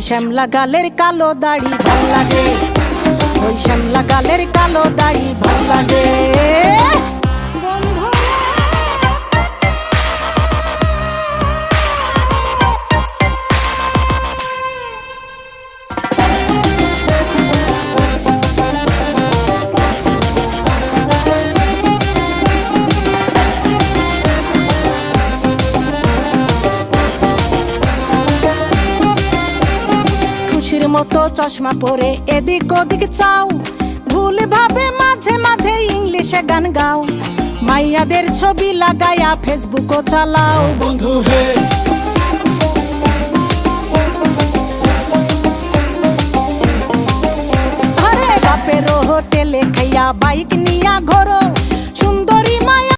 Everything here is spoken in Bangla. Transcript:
শ্যামলা গালের কালো দাড়ি ভাল লাগে, ওই শ্যামলা গালের কালো দাড়ি ভাল লাগে। মতো চশমা পরে এদিক ওদিক চাও, ভুল ভাবে মাঝে মাঝে ইংলিশে গান গাও, মাইয়াদের ছবি লাগায়া ফেসবুকও চালাও। বন্ধু হে আরে বাপের হোটেলে খাইয়া বাইক নিয়া ঘোরো,